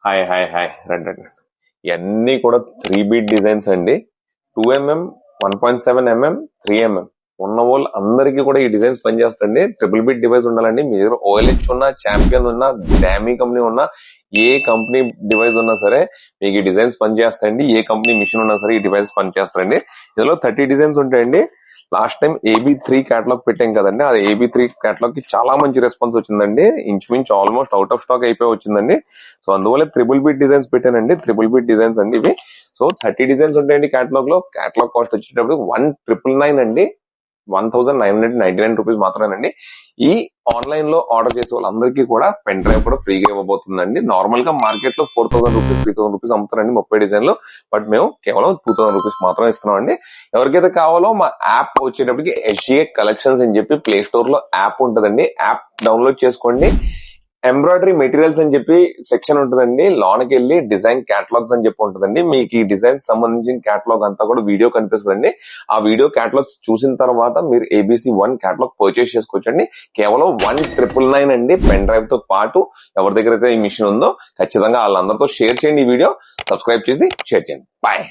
Hi రండి రండి. ఇవన్నీ కూడా 3 బీట్ డిజైన్స్ అండి. 2mm, 1.7mm, 3mm ఉన్న వాళ్ళు అందరికీ కూడా ఈ డిజైన్స్ పనిచేస్తాయండి. ట్రిపుల్ బీట్ డివైస్ ఉండాలండి. మీ దగ్గర OLX ఉన్నా, ఛాంపియన్ ఉన్నా, డామీ కంపెనీ ఉన్నా, ఏ కంపెనీ డివైస్ ఉన్నా సరే మీకు ఈ డిజైన్స్ పనిచేస్తాయండి. ఏ కంపెనీ మిషన్ ఉన్నా సరే ఈ డివైస్ పనిచేస్తాయండి. ఇందులో 30 డిజైన్స్ ఉంటాయండి. లాస్ట్ టైం AB3 క్యాటలాగ్ పెట్టాం కదండి. అది AB3 క్యాటలాగ్ కి చాలా మంచి రెస్పాన్స్ వచ్చిందండి. ఇంచుమించు ఆల్మోస్ట్ అవుట్ ఆఫ్ స్టాక్ అయిపోయి వచ్చిందండి. సో అందువల్ల ట్రిపుల్ బీట్ డిజైన్స్ పెట్టానండి. ట్రిపుల్ బీట్ డిజైన్స్ అండి ఇవి. సో 30 డిజైన్స్ ఉంటాయండి క్యాటలాగ్ లో. క్యాటలాగ్ కాస్ట్ వచ్చేటప్పుడు 1999 అండి. 1999 రూపీస్ మాత్రమేనండి. ఈ ఆన్లైన్ లో ఆర్డర్ చేసే వాళ్ళందరికీ కూడా పెన్ డ్రైవ్ కూడా ఫ్రీగా ఇవ్వబోతుందండి. నార్మల్ గా మార్కెట్ లో 4000 రూపీస్, 3000 రూపీస్ అమ్ముతారండి 30 డిజైన్లు. బట్ మేము కేవలం 2000 రూపీస్ మాత్రమే ఇస్తున్నాం అండి. ఎవరికైతే కావాలో మా యాప్ వచ్చేటప్పటికి SGA కలెక్షన్స్ అని చెప్పి ప్లే స్టోర్ లో యాప్ ఉంటదండి. యాప్ డౌన్లోడ్ చేసుకోండి. ఎంబ్రాయిడరీ మెటీరియల్స్ అని చెప్పి సెక్షన్ ఉంటుందండి. లోనకి వెళ్ళి డిజైన్ క్యాటలాగ్స్ అని చెప్పి ఉంటుందండి. మీకు ఈ డిజైన్ సంబంధించిన క్యాటలాగ్ అంతా కూడా వీడియో కనిపిస్తుందండి. ఆ వీడియో క్యాటలాగ్స్ చూసిన తర్వాత మీరు ABC1 క్యాటలాగ్ పర్చేస్ చేసుకోవచ్చండి. కేవలం 1999 అండి. పెన్ డ్రైవ్ తో పాటు ఎవరి దగ్గర అయితే ఈ మిషన్ ఉందో ఖచ్చితంగా వాళ్ళందరితో షేర్ చేయండి. ఈ వీడియో సబ్స్క్రైబ్ చేసి షేర్ చేయండి. బాయ్.